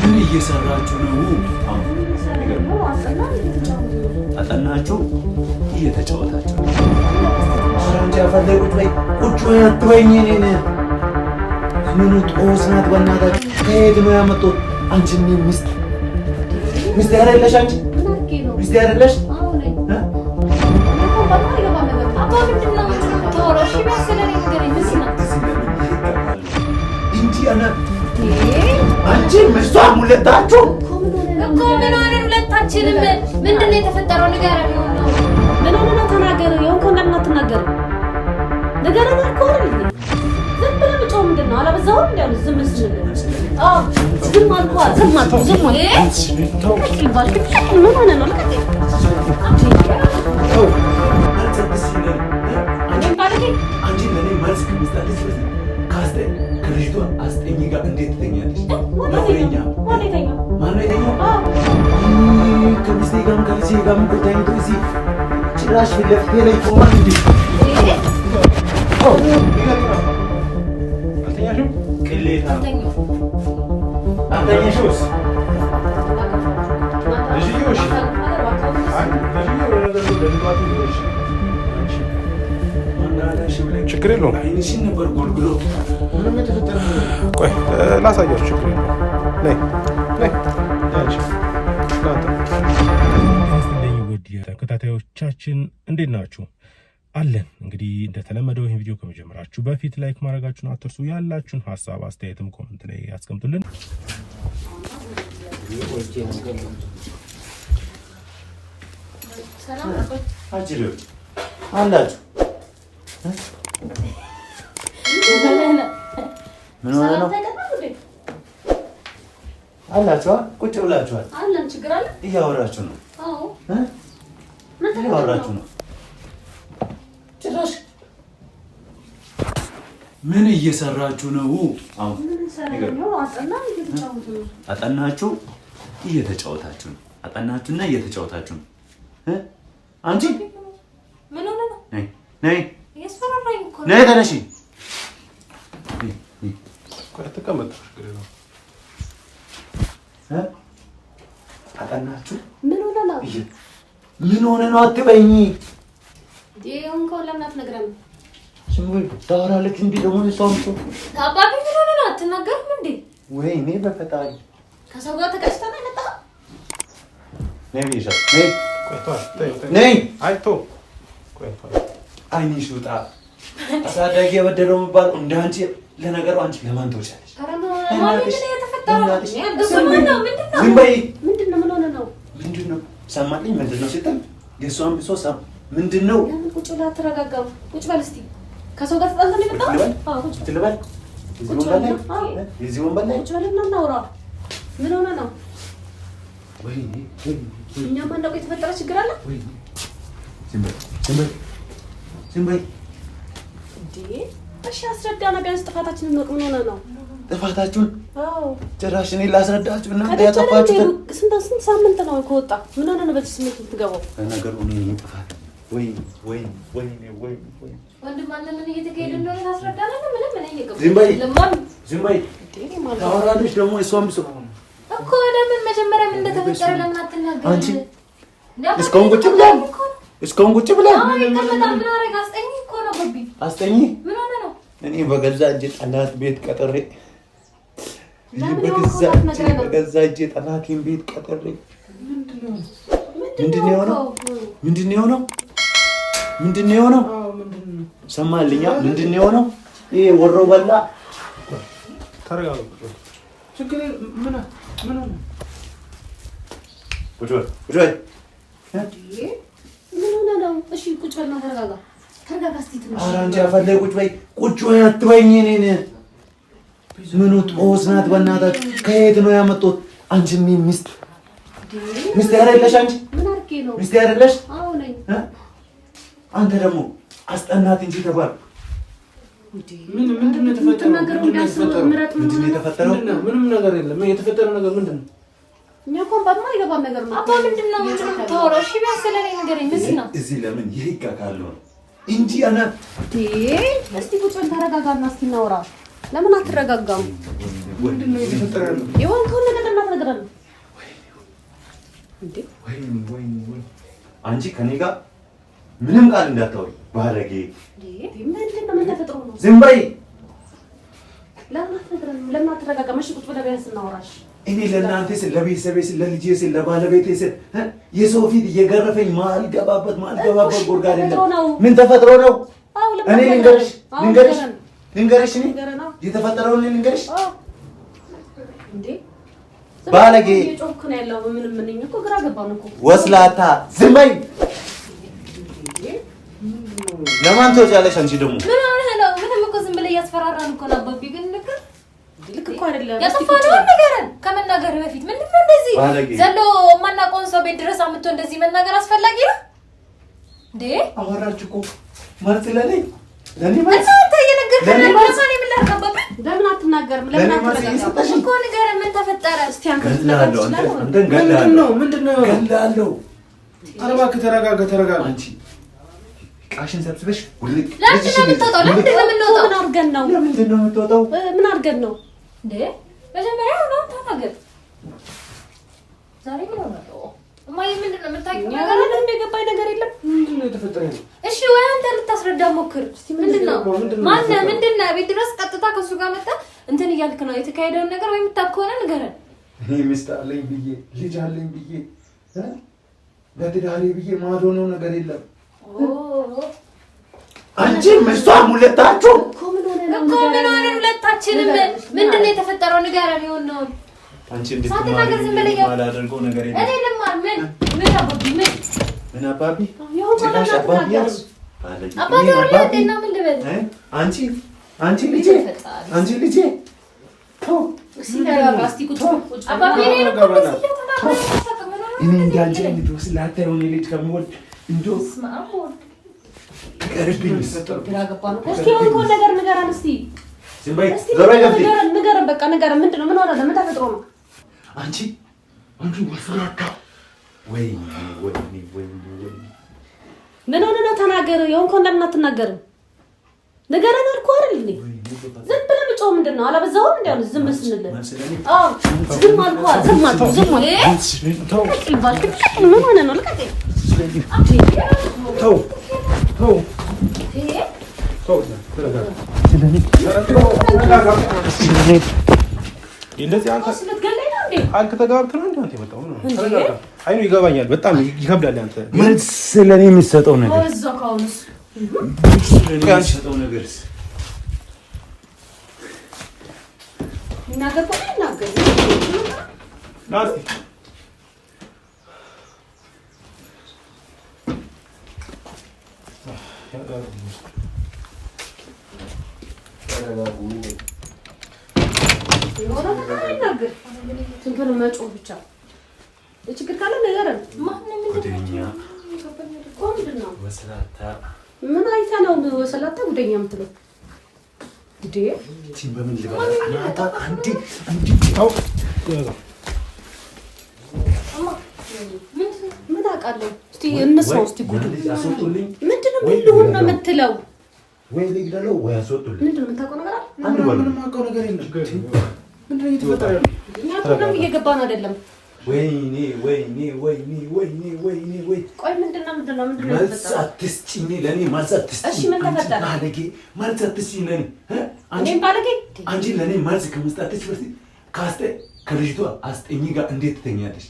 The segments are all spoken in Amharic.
ምን እየሰራችሁ ነው? አጠናችሁ እየተጫወታችሁ ነው። አንቺ አፈለጉት ወይ ቁጭ ወይ አትበይኝ። እኔን ምኑ ጦስ ናት በእናታችሁ? ከየት ነው ያመጡት? አንቺ ሚስት አይደለሽ? አንቺ ሚስት አይደለሽ? አንቺ ምሷ ሁለታችሁ እኮ ምን ሆነ? ሁለታችንም ምንድነው የተፈጠረው? ንገረኝ። ምን ሆነ ነው? ተናገር። የሆንከው ለምን አትናገር? ንገረኝ እኮ አይደል? ዝም ብለህ ብቻው ምንድነው? አላበዛሁም እንዴ? ዝም ስል ዝም አልኳት። ዝም አልኩ። ዝም አልኩ። ምን ሆነ ነው? ከልጅቷ አስጠኝ ጋር እንዴት ትተኛለሽ? ከሚስቴ ጋርም ከልጄ ጋርም ተኝቶ እዚህ ጭራሽ ፊት ለፊቴ ላይ ቆማል። እንዴ አልተኛሽም? ቅሌታ አልተኛሽውስ? ልጅዮሽ ችግር የለውም። አይንሽን ነበር ጎልጉሎ ምንም የተፈጠረ ቆይ ላሳያችሁ። ችግር የለውም። ነይ ነይ ውድ ተከታታዮቻችን እንዴት ናችሁ? አለን። እንግዲህ እንደተለመደው ይህን ቪዲዮ ከመጀመራችሁ በፊት ላይክ ማድረጋችሁን አትርሱ። ያላችሁን ሀሳብ አስተያየትም ኮሜንት ላይ ያስቀምጡልን። ሰላም አላችሁ? ምን ሆነ ነው አላችሁ? ቁጭ ብላችኋል? አለን። ችግር አለ? እያወራችሁ ነው? አዎ። ምን እያወራችሁ ነው? ጭራሽ ምን እየሰራችሁ ነው? አሁን አጠናችሁ እየተጫወታችሁ ነው። አጠናችሁና እየተጫወታችሁ ነው። አንቺ ምን ሆነ ነው? ነይ ነይ ያስፈራራኝ እኮ ነይ ተነሺ። ቆይ ተቀመጥ። ችግር የለውም። አጠናችሁ? ምን ሆነ ነው? ምን ሆነ ነው አትበይኝ። የሆንከው ለምን አትነግረንም? ስሙኝ ታወራለች እንዴ? ደግሞ እሷም እኮ አባቢ ምን ሆነ ነው? አትናገርም እንዴ? ወይኔ በፈጣሪ ከሰው ጋር ተቀጭተህ ነው የመጣኸው? ነይ ብዬሻል። ነይ ቆይ ተይ ነይ። አይ ተው። ቆይ አይንሽ ውጣ። አሳዳጊ የበደለው የሚባለው እንደ አንቺ። ለነገሩ አንቺ ለማን ትወጫለሽ? ዝም በይ። ምንድነው? ምን ሆነ ነው? ምንድነው? ሰማልኝ። ምንድነው ስትል የእሷን ብሶ ምንድን ነው? ለምን ቁጭ ብለህ አትረጋጋም? ቁጭ በል እስኪ። ከሰው ጋር ተጣልተህ ነው የመጣኸው? አዎ ቁጭ ልበል። እዚህ ወንበር ላይ ቁጭ በልና እናውራ። ምን ሆነ ነው? ወይኔ እኛ ማንደቆ የተፈጠረ ችግር አለ? ወይኔ ዝም በይ ዝም በይ ዝም በይ። እንዴ እሺ አስረዳና፣ ቢያንስ ጥፋታችንን እንወቅ። ምን ሆነ ነው? ጥፋታችሁን? አዎ ጭራሽ እኔ ላስረዳችሁ እና ያጠፋችሁት ስንት ሳምንት ነው ከወጣ? ምን ሆነ ነው በዚህ ስሜት የምትገባው? ነገሩ እኔ ነኝ ጥፋት። ወይኔ ወንድም አለ። ምን እየተካሄደ እንደሆነ ታስረዳለህ? ምንም እኔ እየገባሁ ዝም በይ ለማን ዝም በይ። ታወራለች ደግሞ እሷም ብሶ እኮ ለምን መጀመሪያ ምን እንደተፈጠረ ለምን አትናገርም? አንቺ እስካሁን ቁጭ ብለን ምን አደረግ? አስጠኝ እኮ ነው ገቢ። አስጠኝ? ምን ሆነ ነው? እኔ በገዛ እጄ ጠላት ቤት ቀጥሬ በገዛ እጄ ጠላቴን ቤት ቀጥሬ ምንድን ነው የሆነው? ሰማልኛ? ምንድን ነው የሆነው? ይሄ ወሮ በላ ተረጋጋ። ችግር ምን ሆነ? ቁጭ በል ምን ሆነ ነው? እሺ ቁጭ በልና ተረጋጋ። ተረጋጋ እስኪ ትንሽ። ኧረ አንቺ አፈለግ ቁጭ በይ። ቁጭ በይ አትበይኝ። እኔን ምኑ ጦስ ናት በእናታችሁ? ከየት ነው ያመጡት? አንቺ ሚስት አይደለሽ? አንቺ ምን አድርጌ ነው? ሚስት አይደለሽ? አዎ ነኝ። አንተ ደግሞ አስጠናት እንጂ ተባልኩ። ምንድን ነው የተፈጠረው? ምንም ነገር የለም። የተፈጠረው ነገር ምንድን ነው? እኛ እኮ ባማ ይገባን ነገር ነው። አባ ምንድነው የምታወራው? እሺ ቢያንስ ስለኔ ንገረኝ። ምንድን ነው እዚህ ለምን ይሄጋ ካለው እንጂ አና እስቲ ቁጭ ብለን ተረጋጋና እስቲ እናውራ። ለምን አትረጋጋም? ምንድን ነው የተፈጠረው? የሆንከውን ነገር አንቺ ከኔ ጋር ምንም ቃል እንዳታወሪ ባለጌ። ምንድን ነው? ምን ተፈጥሮ ነው? ዝም በይ። ለምን አትረጋጋም? እሺ ቁጭ ብለህ ቢያንስ እናውራሽ። እኔ ለእናንተ ስል ለቤተሰቤ ስል ለልጄ ስል ለባለቤቴ ስል የሰው ፊት እየገረፈኝ ማልገባበት ጉድጓድ የለም። ምን ተፈጥሮ ነው? እኔ ልንገርሽ እኔ የተፈጠረውን ልንገርሽ። እንዴ ባለጌ እየጮክ ነው ያለው። ምንም ምን እኮ ግራ ገባን እኮ። ወስላታ ዝም በይ። ለማን ትወጫለሽ አንቺ ደግሞ? ምን ሆነህ ነው? ምንም እኮ ዝም ብለህ እያስፈራራን እኮ ነው አባቢ። ግን ልክ እኮ አይደለም። ያጠፋነውን ንገረን ከመናገር በፊት። ምንድን ነው እንደዚህ ዘሎ የማናውቀውን ሰው ቤት ድረስ አምጥቶ እንደዚህ መናገር አስፈላጊ ነው እንዴ? አወራችሁ እኮ ማለት ለኔ ማለት አንተ እየነገርከን ነው። ለማን የምላርክ አባቢ? ለምን አትናገርም? ለምን አትረጋጋም እኮ ንገረን። ምን ተፈጠረ? እስቲ አንተ ገላለሁ። ምንድነው? ገላለሁ። ኧረ እባክህ ተረጋጋ። አንቺ ቃሽን ሰብስበሽ ሁልክ ለምንድን ነው የምትወጣው? ለምንድን ነው የምንወጣው? ምን አድርገን ነው? ለምንድን ነው የምትወጣው? ምን አድርገን ነው እንዴ? መጀመሪያ ነው ተናገር። ዛሬ ምን ሆነው? እማዬ ምንድን ነው የምታውቂው ነገር አለ? የገባኝ ነገር የለም። ምንድን ነው የተፈጠረው? እሺ ወይ አንተ ልታስረዳ ሞክር። ምንድን ነው? ማነህ? ምንድን ነው? ቤት ድረስ ቀጥታ ከሱ ጋር መጣ እንትን እያልክ ነው የተካሄደውን ነገር ወይ የምታውቅ ከሆነ ንገረን። እኔ ሚስት አለኝ ብዬ ልጅ አለኝ ብዬ ለትዳሬ ብዬ ማዶነው ነገር የለም። አንቺ ምስቷም ሁለታችሁ እኮ ምን ሆነ ሁለታችንም? ምንድን ነው የተፈጠረው? ንገረን። የሆነውን አንቺ እንድትማሪ ማላደርገው ነገር የለም። እኔ ልማር? ምን አባቢ? ምን አባቢ? ጭራሽ አባቢ አባቢ ወርለና ምን ልበል? አንቺ ልጄ አባቢ እኔ እንዳንቺ አይነት ወስላታ የሆነ ልጅ ከምወድ እንደው ቀርብኝ ግራ ገባን እኮ። እስቲ የሆንከውን ነገር ንገረን። እስቲ ዝም በይ። ንገረን። በቃ ንገረን። ምንድን ነው? ምን ሆነ? ምን ተፈጥሮ ነው? አንቺ ወስላታ ወይ ምን ሆነ ነው? ተናገር። የሆንከውን ለምን አትናገርም? ንገረን አልኩህ አይደል እንዴ? ዝም ብለህ ብጮህ ምንድን ነው? አላበዛሁም? እንዴ አሁን ዝም ስንልህ? አዎ ዝም አልኩህ። ዝም ምን ሆነ ነው? ልቀቀኝ። ተው እንደዚህ አንተ ተጋብተህ ነው አንተ የመጣው ነው? አይኑ ይገባኛል። በጣም ይከብዳል። አንተ ምን ስለኔ የሚሰጠው ነገር እዛው ካሁንስ የሚሰጠው ነገርስ ይናገር እኮ ይናገር። ናስቲ ትንበር መጮህ ብቻ ችግር ካለ ንገረን። ምን አይተህ ነው ወስላታ ጉደኛ የምትለው? እንዴ በምን ልበል? ምን አውቃለሁ? እስቲ እንስማው። እስቲ ጉድ ምንድን ነው? ምን ልሁን ነው የምትለው? ወይ ልግደለው ወይ አስወጡልኝ። ምንድን ነው የምታውቀው ነገር አለ? ምንም አውቀው ነገር የለም። ምንድን ነው እየተፈጠረ ያለው? እኛ ምንም እየገባን አይደለም። ወይኔ ቆይ ምንድን ነው መልስ አትስጪኝ፣ ለእኔ መልስ አትስጪኝ። እሺ ምን ተፈጠረ? ባለጌ መልስ አትስጪኝ ለእኔ። እኔም ባለጌ? አንቺ ለእኔ መልስ ከመስጠትሽ በፊት ከልጅቷ አስጠኝ ጋር እንዴት ትተኛለሽ?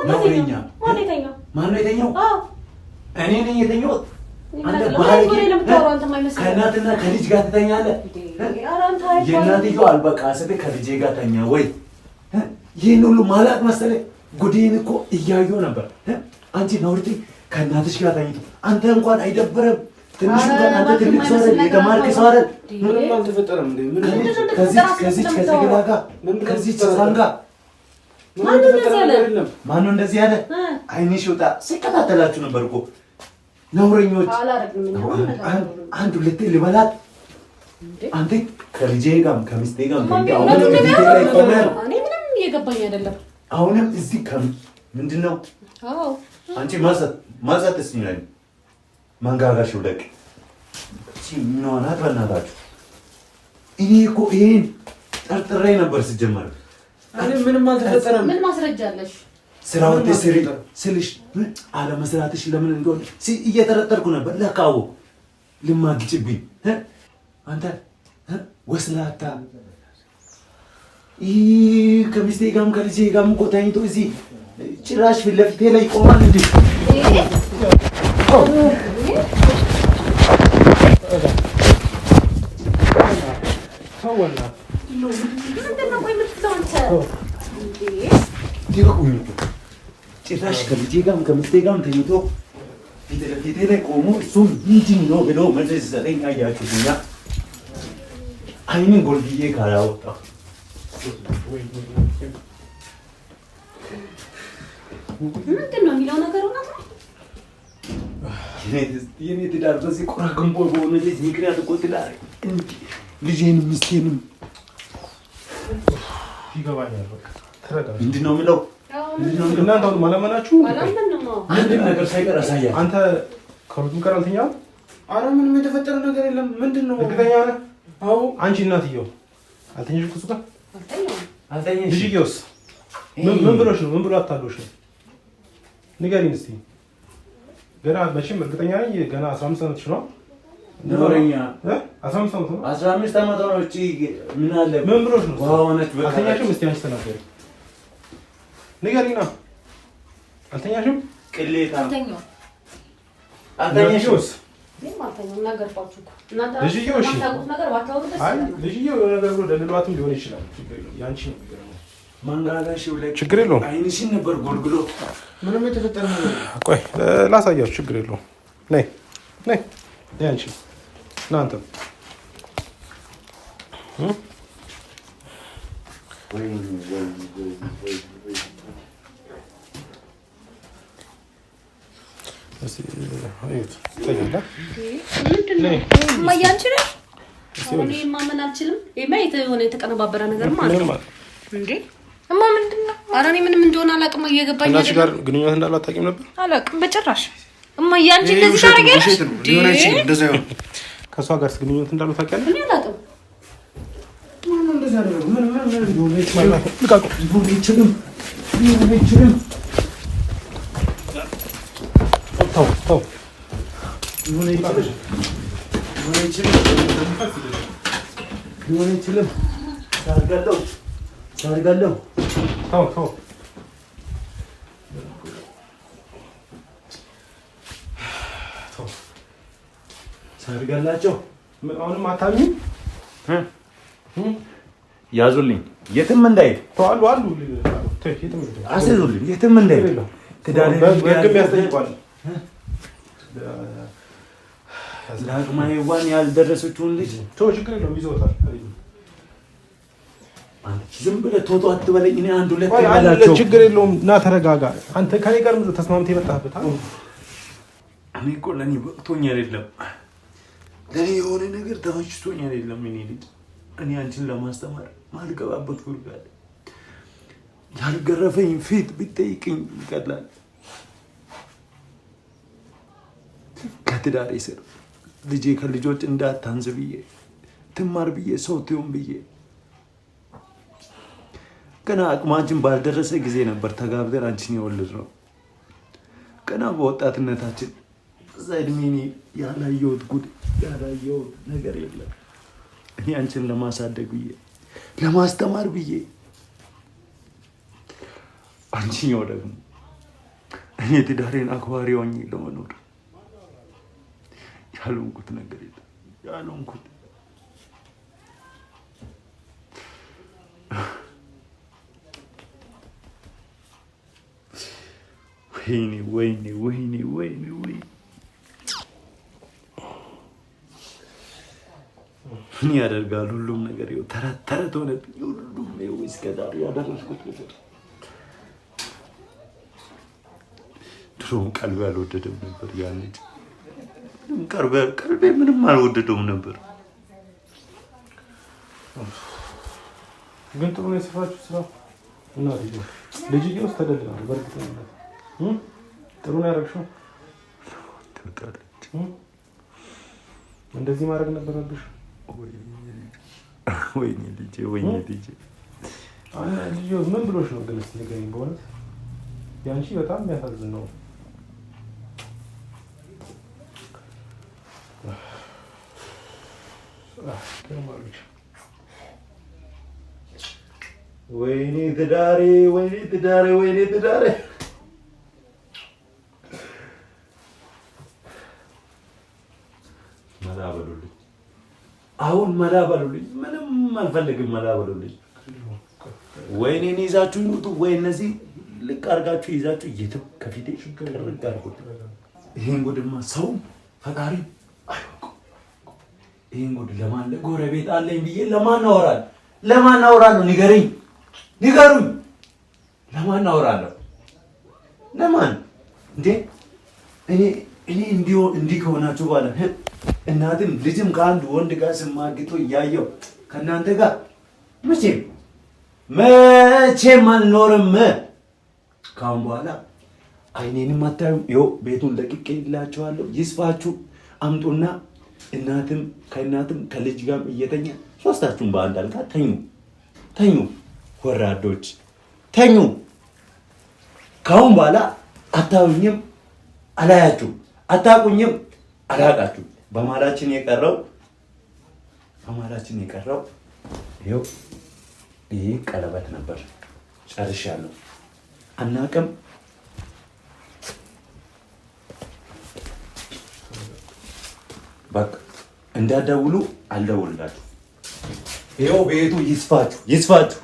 ነውረኛ። ማነው የተኛው? እኔ ነኝ የተኛሁት። አንተ ባለጌ ከእናትና ከልጅ ጋር ትተኛለህ? የእናትየው አልበቃ ስትል ከልጄ ጋር ተኛ ወይ? ይህን ሁሉ ማላቅ መሰለኝ። ጉዴን እኮ እያየሁ ነበር። አንቺ ነውርቲ ከእናትሽ ጋር ተኝቶ አንተ እንኳን አይደብርም? ትንሽ እንኳን አንተ ትልቅ ሰው አይደል? የተማርክ ሰው አይደል? ምንም አልተፈጠረም እንዴ? ከዚች ከሰገዳ ጋር ከዚች ሳንጋ ማነው እንደዚህ ያለ? አይንሽ ውጣ። ሲከታተላችሁ ነበር እኮ ነውረኞች። አንድ ሁለቴ ልበላት። አንተ ከልጄ ጋር ከሚስቴ ጋር እየገባኝ አይደለም። አሁንም እዚህ ምንድን ነው? አንቺ ማዛት እስኛል መንጋጋሽ ውደቅ። እቺ ምን ሆናት? በእናታችሁ እኔ እኮ ይሄን ጠርጥሬ ነበር ሲጀመር። እኔ ምንም አልተፈጠረም። ምን ማስረጃ አለሽ? ስራው ተስሪ ስልሽ አለመስራትሽ ለምን እንደሆነ እየተረጠርኩ ነበር። ለካው ልማግጭብኝ አንተ ወስላታ ከሚስቴ ጋርም ከልጄ ጋርም እኮ ተኝቶ እዚህ ጭራሽ ፊት ለፊቴ ላይ ቆማል እንዴ? ጭራሽ ከልጄ ጋርም ከሚስቴ ጋርም ተኝቶ ፊት ለፊቴ ላይ ቆሞ እሱም ምንድን ነው ብሎ መልስ ሲሰጠኝ አያችሁኛ። አይንን ጎልብዬ ካላወጣሁ ምንድን ነው የሚለው ነገር እውነት ነው? የኔ ትዳር በዚህ ቆራ ገንቦ በሆነ ልጅ ምክንያት እኮ ትዳር ልጄንም ሚስቴንም ይገባኛል። በቃ ተረጋጋ። ምንድን ነው የሚለው? እናንተ አሁን ማለመናችሁ አንድ ነገር ሳይቀር አሳያለሁ። አንተ ከሩትም ጋር አልተኛም? ኧረ ምንም የተፈጠረ ነገር የለም። ምንድን ነው? እርግጠኛ ነህ? አዎ። አንቺ እናትየው አልተኛሽም ከእሱ ጋር? አልተኛሽም። ልጅየውስ ምን ብሎሽ ነው? ምን ብሎ አታሎሽ ነው? ንገሪኝ እስኪ። ገና መቼም እርግጠኛ ነኝ ገና 15 ዓመትሽ ነው። ኖረኛ 15 ዓመት ነው። 15 ዓመት ነው። እቺ ምን አለ? ምን ብሎሽ ነው? ዋውነት አልተኛሽም? እስኪ አንቺ ተናገሪ። ንገሪኝ ነው። አልተኛሽም? ቅሌታ አልተኛው። አልተኛሽውስ? ልጅየው እሺ። አይ ልጅየው የሆነ ነገር ብሎ ደልሏትም ሊሆን ይችላል። ችግር የለውም። ያንቺ ነው የሚገርመው። መንጋጋሽው ላይ ችግር የለውም። አይንሽን ነበር ጎልጉሎ። ምንም የተፈጠረ ነገር የለም። ቆይ ላሳያችሁ። ችግር የለውም። ነይ ነይ ነይ አንቺ ና አንተ ማመን አልችልም። የሆነ የተቀነባበረ ነገር ማለት ነው እንዴ? እማ ምንድን ነው? ኧረ እኔ ምንም እንደሆነ አላውቅም። እየገባኝ ከእናትሽ ጋር ግንኙነት እንዳለው አታውቂም ነበር? አላውቅም በጭራሽ። እማዬ አንቺ እንደዚህ ታደርጊያለሽ? ከእሷ ጋር ግንኙነት እንዳለው ታውቂያለሽ? እኔ አላውቅም። ሰርጋላቸው አሁንም አታሚም? ያዙልኝ፣ የትም እንዳይሄድ አሉ አሉ አስይዙልኝ፣ የትም እንዳይሄድ በህግም ያስጠይቋል። ለአቅመ ሔዋን ያልደረሰችውን ልጅ ችግር የለውም ይዘውታል። ዝም ብለህ ቶቶ አትበለኝ። እኔ አንድ ሁለት ይበላቸው። ችግር የለውም እና ተረጋጋ። አንተ ከኔ ጋር ተስማምተህ የመጣህበት እኔ እኮ ለእኔ በቅቶኝ አይደለም፣ ለእኔ የሆነ ነገር ተመችቶኝ አይደለም። እኔ ልጅ እኔ አንቺን ለማስተማር ማልገባበት ጉድጓድ ያልገረፈኝ ፊት ብትጠይቅኝ ይቀላል። ከትዳሬ ስር ልጄ ከልጆች እንዳታንስ ብዬ ትማር ብዬ ሰው ትሁን ብዬ ገና አቅማችን ባልደረሰ ጊዜ ነበር ተጋብተን አንቺን የወለድነው። ገና በወጣትነታችን እዛ እድሜ እኔ ያላየሁት ጉድ ያላየሁት ነገር የለም። እኔ አንቺን ለማሳደግ ብዬ ለማስተማር ብዬ አንቺኛው ደግሞ እኔ ትዳሬን አክባሪ ሆኜ ለመኖር ያልሆንኩት ነገር የለም። ያልሆንኩት ወይኔ ወይኔ ወይኔ ወይኔ ወይኔ ምን ያደርጋል? ሁሉም ነገር ይኸው ተረት ተረት ሆነብኝ። ሁሉም ይኸው እስከ ዛሬ ያደረስኩት ነገር ድሮም ቀልቤ አልወደደም ነበር። ያን ልጅ ቀልቤ ምንም አልወደደውም ነበር። ግን ጥሩ ነው የሰራችሁ ስራ እና ልጅየው ውስጥ ተደልናል። በእርግጠኝነት ጥሩ ነው ያደረግሽው። ትወጣለች። እንደዚህ ማድረግ ነበረብሽ። ወይኔ ልጄ ወይኔ ልጄ። ልጅየው ምን ብሎሽ ነው ግን? እስኪ ንገሪኝ በእውነት ያንቺ በጣም የሚያሳዝን ነው። ወይኔ ትዳሬ ወይኔ ትዳሬ ወይኔ ትዳሬ መላበሉልኝ አሁን መላበሉልኝ ምንም አልፈልግም መላበሉልኝ ወይኔን ይዛችሁ ይውጡ ወይ እነዚህ ልቅ አድርጋችሁ ይዛችሁ የትም ከፊቴ ሽቅርቅ አድርጉት ይሄን ጉድማ ሰው ፈጣሪ አይወቁ ይሄን ጉድ ለማን ለጎረቤት አለኝ ብዬ ለማን አወራለሁ ንገሩኝ ለማን አወራለሁ ለማን እንዴ እኔ እንዲህ ከሆናችሁ ባለ እናትም ልጅም ከአንድ ወንድ ጋር ስማግጦ እያየው ከእናንተ ጋር መቼም አልኖርም ካሁን በኋላ አይኔንም አታዩም ይኸው ቤቱን ለቅቄላችኋለሁ ይስፋችሁ አምጡና እናትም ከልጅ ጋር እየተኛ ሶስታችሁም በአንድ አልጋ ተኙ ወራዶች ተኙ ካሁን በኋላ አታዩኝም አላያችሁ አታቁኝም አላቃችሁ በማላችን የቀረው ይኸው ይሄ ቀለበት ነበር ጨርሻለሁ አናቅም በቃ እንዳደውሉ አልደውልላችሁ ይኸው ቤቱ ይስፋችሁ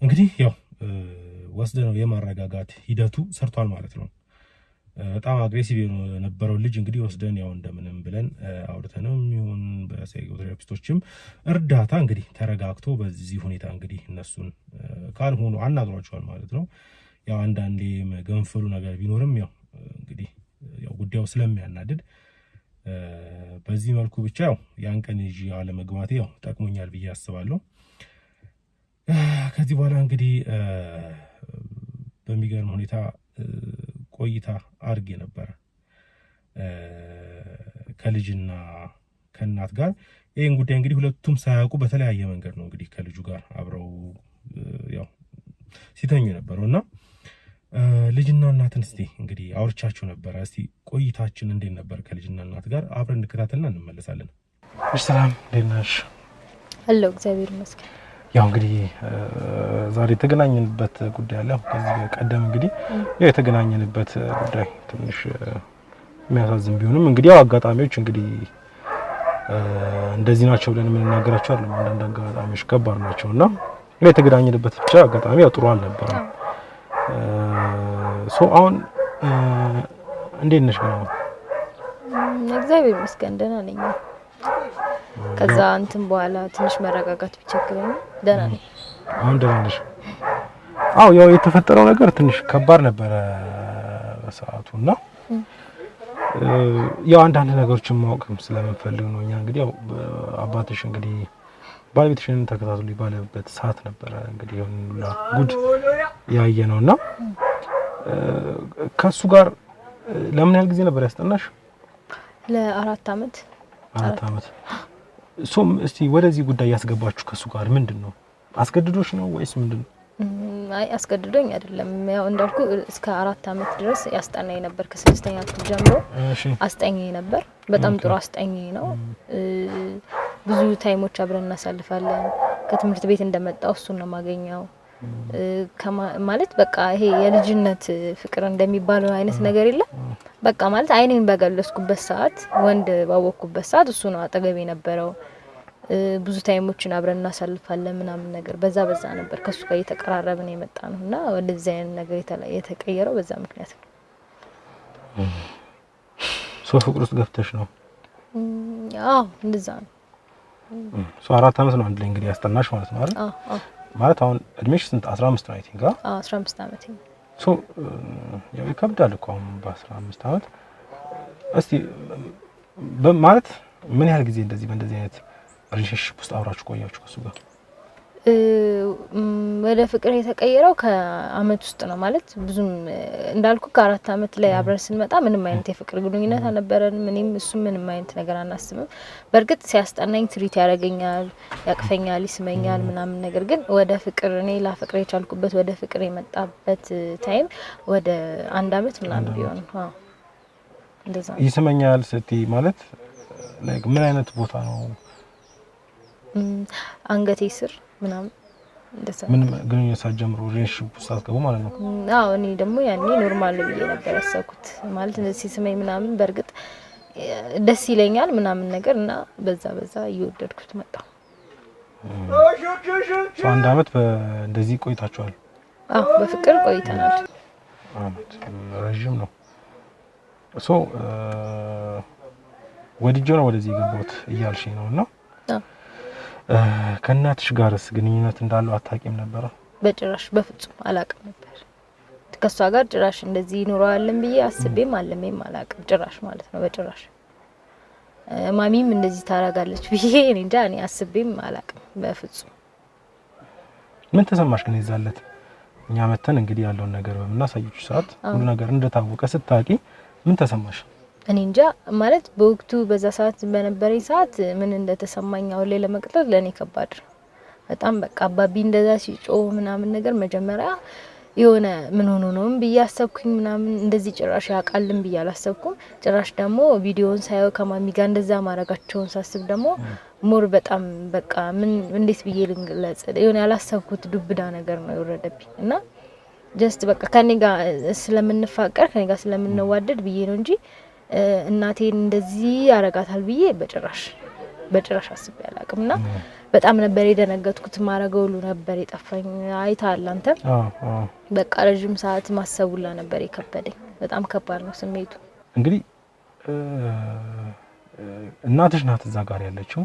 እንግዲህ ያው ወስደነው የማረጋጋት ሂደቱ ሰርቷል ማለት ነው። በጣም አግሬሲቭ የነበረው ልጅ እንግዲህ ወስደን ያው እንደምንም ብለን አውርተነው ይሁን በሳይኮቴራፒስቶችም እርዳታ እንግዲህ ተረጋግቶ በዚህ ሁኔታ እንግዲህ እነሱን ካልሆኑ አናግሯቸዋል ማለት ነው። ያው አንዳንዴ ገንፈሉ ነገር ቢኖርም ያው እንግዲህ ያው ጉዳዩ ስለሚያናድድ በዚህ መልኩ ብቻ ያው ያን ቀን ይዤ አለመግባቴ ያው ጠቅሞኛል ብዬ አስባለሁ። ከዚህ በኋላ እንግዲህ በሚገርም ሁኔታ ቆይታ አድርጌ ነበር ከልጅና ከእናት ጋር። ይሄን ጉዳይ እንግዲህ ሁለቱም ሳያውቁ በተለያየ መንገድ ነው እንግዲህ ከልጁ ጋር አብረው ያው ሲተኙ ነበርና ልጅና እናትን እስቲ እንግዲህ አውርቻቸው ነበር። እስቲ ቆይታችን እንዴት ነበር ከልጅና እናት ጋር አብረን እንከታተልና እንመለሳለን። እሺ ሰላም ደናሽ አሎ እግዚአብሔር ይመስገን። ያው እንግዲህ ዛሬ የተገናኘንበት ጉዳይ አለ። ከዚህ ቀደም እንግዲህ ያው የተገናኘንበት ጉዳይ ትንሽ የሚያሳዝን ቢሆንም እንግዲህ ያው አጋጣሚዎች እንግዲህ እንደዚህ ናቸው ብለን የምንናገራቸው አይደለም። አንዳንድ አጋጣሚዎች ከባድ ናቸውና የተገናኘንበት ብቻ አጋጣሚ ያው ጥሩ አልነበረም። አሁን እንዴት ነሽ? እግዚአብሔር ይመስገን ደህና ነኝ። ከዛ እንትን በኋላ ትንሽ መረጋጋት ቢቸግረኝ ደህና ነኝ። አሁን ደህና ነሽ? አዎ ያው የተፈጠረው ነገር ትንሽ ከባድ ነበረ በሰዓቱና ያው አንዳንድ ነገሮችን ማወቅም ስለምፈልግ ነው። እኛ እንግዲህ ያው አባትሽ እንግዲህ ባለቤትሽን ተከታትሎ ባለበት ሰዓት ነበረ እንግዲህ ሁሉ ጉድ ያየ ነውና ከሱ ጋር ለምን ያህል ጊዜ ነበር ያስጠናሽ? ለ4 አመት። 4 አመት። እስቲ ወደዚህ ጉዳይ ያስገባችሁ ከሱ ጋር ምንድነው? አስገድዶሽ ነው ወይስ ምንድነው? አይ አስገድዶኝ አይደለም። ያው እንዳልኩ እስከ 4 አመት ድረስ ያስጠናኝ ነበር። ከ6ኛ ክፍል ጀምሮ አስጠኛኝ ነበር። በጣም ጥሩ አስጠኛኝ ነው። ብዙ ታይሞች አብረን እናሳልፋለን። ከትምህርት ቤት እንደመጣው እሱን ነው ማገኘው። ማለት በቃ ይሄ የልጅነት ፍቅር እንደሚባለው አይነት ነገር የለም። በቃ ማለት አይኔን በገለስኩበት ሰዓት ወንድ ባወቅኩበት ሰዓት እሱ ነው አጠገቤ ነበረው። ብዙ ታይሞችን አብረን እናሳልፋለን ምናምን ነገር በዛ ነበር ከሱ ጋር እየተቀራረብን የመጣ ነውና ወደዚህ አይነት ነገር የተቀየረው በዛ ምክንያት ነው። ፍቅር ውስጥ ገፍተሽ ነው? አዎ እንደዛ ነው። 4 አመት ነው አንድ ላይ እንግዲህ ያስጠናሽ ማለት ነው አይደል? አዎ። ማለት አሁን እድሜሽ ስንት? 15 ነው አይ ቲንክ። 15 አመት ነው። ያው ይከብዳል እኮ አሁን በ15 አመት። እስቲ ማለት ምን ያህል ጊዜ እንደዚህ በእንደዚህ አይነት ሪሌሽንሺፕ ውስጥ አብራችሁ ቆያችሁ ከሱ ጋር? ወደ ፍቅር የተቀየረው ከአመት ውስጥ ነው ማለት ብዙም እንዳልኩ ከ4 አመት ላይ አብረን ስንመጣ ምንም አይነት የፍቅር ግንኙነት አልነበረን ምንም እሱ ምንም አይነት ነገር አናስብም በርግጥ ሲያስጠናኝ ትሪት ያደርገኛል ያቅፈኛል ይስመኛል ምናምን ነገር ግን ወደ ፍቅር እኔ ላፍቅር የቻልኩበት ወደ ፍቅር የመጣበት ታይም ወደ 1 አመት ምናምን ቢሆን እንደዛ ይስመኛል ስቲ ማለት ላይክ ምን አይነት ቦታ ነው አንገቴ ስር ምናምን እንደዛ ምን ግንኙነት ሳትጀምሩ ሪሌሽንሺፕ ሳትገቡ ማለት ነው አዎ እኔ ደግሞ ያኔ ኖርማል ብዬ ነበር ያሰብኩት ማለት እንደዚህ ሲስመኝ ምናምን በርግጥ ደስ ይለኛል ምናምን ነገርና በዛ እየወደድኩት መጣሁ አንድ አመት እንደዚህ ቆይታችኋል አዎ በፍቅር ቆይተናል አመት ረጅም ነው ሶ ወዲጆ ነው ወደዚህ ገባሁት እያልሽ ነውና ከናትሽ ጋርስ ግንኙነት እንዳለው አታውቂም ነበር? በጭራሽ በፍጹም አላውቅም ነበር። ከሷ ጋር ጭራሽ እንደዚህ ኑሮአለን ብዬ አስቤም አለሜም አላውቅም ጭራሽ ማለት ነው በጭራሽ ማሚም እንደዚህ ታረጋለች ብዬ እኔ እንጃ እኔ አስቤም አላውቅም በፍጹም ምን ተሰማሽ ግን ይዛለት እኛ መተን እንግዲህ ያለውን ነገር በመናሳይሽ ሰዓት ሁሉ ነገር እንደታወቀ ስታቂ ምን ተሰማሽ? እኔ እንጃ ማለት በወቅቱ በዛ ሰዓት በነበረኝ ሰዓት ምን እንደተሰማኝ አሁን ላይ ለመቅጠል ለኔ ከባድ በጣም በቃ አባቢ እንደዛ ሲጮህ ምናምን ነገር መጀመሪያ የሆነ ምን ሆኖ ነው ብያሰብኩኝ ምናምን እንደዚህ ጭራሽ ያቃልም ብያላሰብኩም ጭራሽ ደግሞ ቪዲዮውን ሳይው ከማሚ ጋር እንደዛ ማረጋቸውን ሳስብ ደግሞ ሞር በጣም በቃ ምን እንዴት ብዬ ልንገለጽ የሆነ ያላሰብኩት ዱብዳ ነገር ነው የወረደብኝ እና ጀስት በቃ ከኔ ጋር ስለምንፋቀር ከኔ ጋር ስለምንዋደድ ብዬ ነው እንጂ እናቴን እንደዚህ ያረጋታል ብዬ በጭራሽ አስቤ አላቅምና በጣም ነበር የደነገጥኩት ማረገው ሁሉ ነበር የጠፋኝ አይታል አንተ በቃ ረጅም ሰዓት ማሰቡላ ነበር የከበደኝ በጣም ከባድ ነው ስሜቱ እንግዲህ እናትሽ ናት እዛ ጋር ያለችው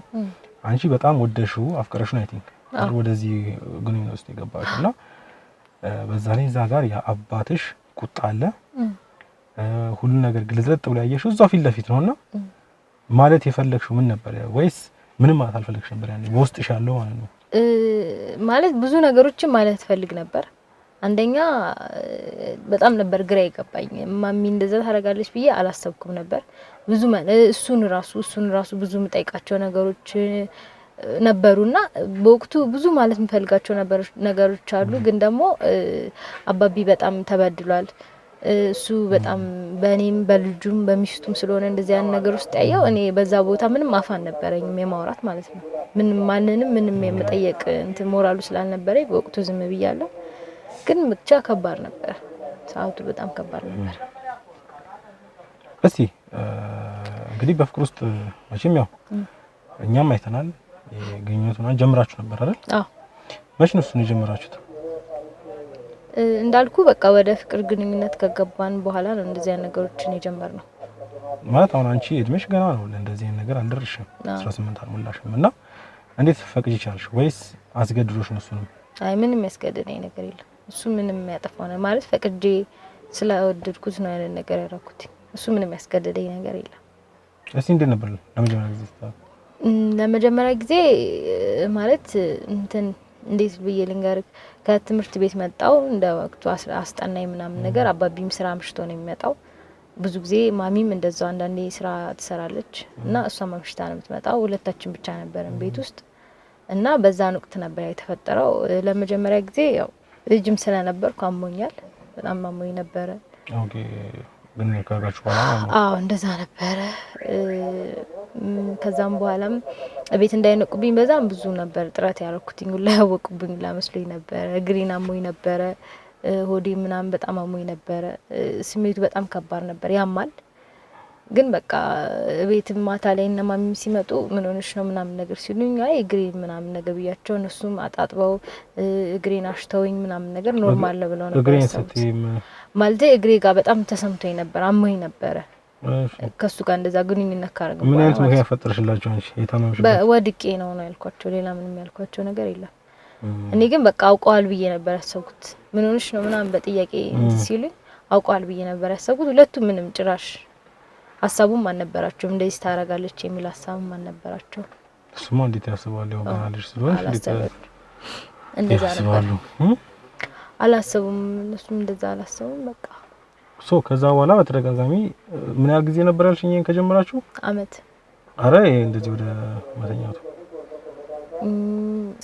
አንቺ በጣም ወደሽው አፍቀረሽ ነው አይ ቲንክ ወደዚህ ግንኙነት ውስጥ የገባችና በዛ ላይ እዛ ጋር ያአባትሽ ቁጣ አለ ሁሉ ነገር ግልጽልጥ ብሎ ያየሽው እዛው ፊት ለፊት ነውና ማለት የፈለግሽው ምን ነበር ወይስ ምንም ማለት አልፈለግሽ ነበር ያኔ በውስጥሽ ያለው ማለት ነው ማለት ብዙ ነገሮችን ማለት ፈልግ ነበር አንደኛ በጣም ነበር ግራ ይገባኝ ማሚ እንደዛ ታረጋለች ብዬ አላሰብኩም ነበር ብዙ እሱን ራሱ ብዙ ምጠይቃቸው ነገሮች ነበሩና በወቅቱ ብዙ ማለት ምፈልጋቸው ነገሮች አሉ ግን ደግሞ አባቢ በጣም ተበድሏል እሱ በጣም በኔም በልጁም በሚስቱም ስለሆነ እንደዚህ ያን ነገር ውስጥ ያየው እኔ በዛ ቦታ ምንም አፋን ነበረኝም የማውራት ማለት ነው ምንም የመጠየቅ እንት ሞራሉ ስላልነበረኝ በወቅቱ ዝም ብያለሁ ግን ብቻ ከባድ ነበር ሰዓቱ በጣም ከባድ ነበር እስቲ እንግዲህ በፍቅር ውስጥ መቼም ያው እኛም አይተናል የግንኙነቱን ጀምራችሁ ነበር አይደል አዎ መቼ ነው እሱን የጀመራችሁት እንዳልኩ በቃ ወደ ፍቅር ግንኙነት ከገባን በኋላ ነው እንደዚህ አይነት ነገሮችን የጀመርነው ማለት አሁን አንቺ እድሜሽ ገና ነው እንደዚህ አይነት ነገር አልደረስሽም 18 አልሞላሽም እና እንዴት ፈቅጂ ቻልሽ ወይስ አስገድዶሽ ነው እሱንም አይ ምንም ያስገድደኝ ነገር የለም እሱ ምንም ያጠፋው ነው ማለት ፈቅጄ ስለወደድኩት ነው ያለ ነገር ያደረኩት እሱ ምንም ያስገድደኝ ነገር የለም እስቲ እንዴት ነበር ለመጀመሪያ ጊዜ ማለት እንትን እንዴት ብዬ ልንገር ከትምህርት ቤት መጣው እንደ ወቅቱ አስጠናኝ ምናምን ነገር አባቢም ስራ አምሽቶ ነው የሚመጣው ብዙ ጊዜ ማሚም እንደዛው አንዳንዴ ስራ ትሰራለች እና እሷ ማምሽታ ነው የምትመጣው ሁለታችን ብቻ ነበርን ቤት ውስጥ እና በዛን ወቅት ነበር የተፈጠረው ለመጀመሪያ ጊዜ ያው ልጅም ስለነበርኩ አሞኛል በጣም አሞኝ ነበር ኦኬ ግን ካጋችሁ በኋላ አዎ እንደዛ ነበር ከዛም በኋላም ቤት እንዳይነቁብኝ በዛም ብዙ ነበር ጥራት ያረኩትኝ ሁላ ያወቁብኝ ለመስሎኝ ነበር እግሬን አሞኝ ነበር ሆዴ ምናምን በጣም አሞኝ ነበር ስሜቱ በጣም ከባድ ነበር ያማል ግን በቃ ቤት ማታ ላይ እና ማሚ ሲመጡ ምን ሆነሽ ነው ምናምን ነገር ሲሉኝ አይ እግሬን ምናምን ነገር ብያቸው እነሱም አጣጥበው እግሬን አሽተውኝ ምናምን ነገር ኖርማል ነው ብለው ነበር እግሬን ሰጥተኝ ማለት እግሬ ጋር በጣም ተሰምቶኝ ነበር አሞኝ ነበር ከሱ ጋር እንደዛ ግንኙነት ካረገ ምን አይነት ምክንያት ፈጠርሽላችሁ አንቺ የታመምሽበት በወድቄ ነው ያልኳቸው ሌላ ምንም ያልኳቸው ነገር የለም እኔ ግን በቃ አውቀዋል ብዬ ነበር ያሰብኩት ምን ሆነሽ ነው ምናምን በጥያቄ ሲሉኝ አውቀዋል ብዬ ነበር ያሰብኩት ሁለቱም ምንም ጭራሽ ሐሳቡም አልነበራቸው እንደዚህ ታረጋለች የሚል ሐሳብም አልነበራቸው እሱማ እንዴት ያስባል ያው ባላልሽ ስለሆነ እንደዛ ነበር አላሰቡም እነሱም እንደዛ አላሰቡም በቃ ከዛ በኋላ በተደጋጋሚ ምን ያህል ጊዜ ነበር ያልሽኝ ከጀመራችሁ አመት አረ እንደዚህ ወደ ማተኛቱ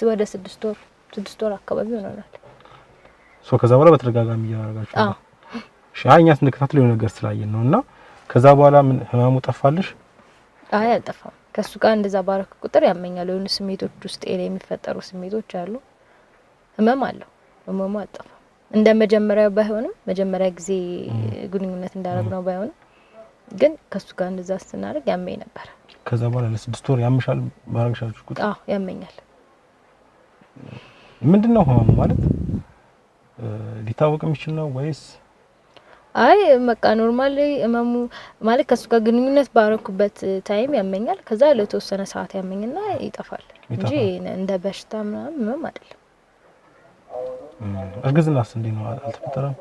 ወደ 6 ወር አካባቢ ሆነናል ከዛ በኋላ በተደጋጋሚ ያደርጋችሁ ሻኛ ስንከታተለው ነገር ስላየን ነውና ከዛ በኋላ ምን ህመሙ ጠፋልሽ አይ አልጠፋም ከሱ ጋር እንደዛ ባረክ ቁጥር ያመኛል የሆነ ስሜቶች ውስጥ የሚፈጠሩ ስሜቶች አሉ ህመም አለው ህመሙ አልጠፋም እንደ መጀመሪያው ባይሆንም መጀመሪያ ጊዜ ግንኙነት እንዳደረግነው ባይሆንም ግን ከሱ ጋር እንደዛ ስናደርግ ያመኝ ነበር ከዛ በኋላ ለ6 ወር ያምሻል ባረግሻችሁ ቁጥር ያመኛል ምንድነው ህመሙ ማለት ሊታወቅ የሚችል ነው ወይስ አይ በቃ ኖርማሊ ህመሙ ማለት ከሱ ጋር ግንኙነት ባረኩበት ታይም ያመኛል ከዛ ለተወሰነ ሰዓት ያመኝና ይጠፋል እንጂ እንደ በሽታ ምናምን አይደለም እርግዝናስ እንዴ ነው አልተፈጠረም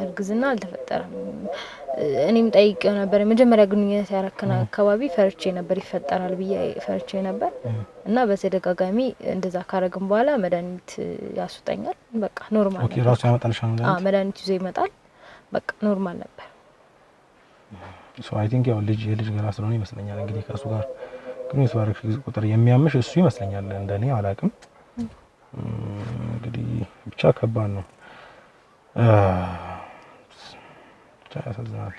እርግዝና አልተፈጠረም እኔም ጠይቄው ነበር መጀመሪያ ግንኙነት ያረከና አካባቢ ፈርቼ ነበር ይፈጠራል ብዬ ፈርቼ ነበር እና በተደጋጋሚ እንደዛ ካረግን በኋላ መድኃኒት ያስወጣኛል በቃ ኖርማል ኦኬ ራሱ ያመጣልሻል መድኃኒት ይዞ ይመጣል በቃ ኖርማል ነበር አይ ቲንክ ያው የልጅ ገና ስለሆነ ይመስለኛል እንግዲህ ከሱ ጋር ግንኙነት ባረክሽ ቁጥር የሚያምሽ እሱ ይመስለኛል እንደኔ አላቅም እንግዲህ ብቻ ከባድ ነው ብቻ ያሳዝናል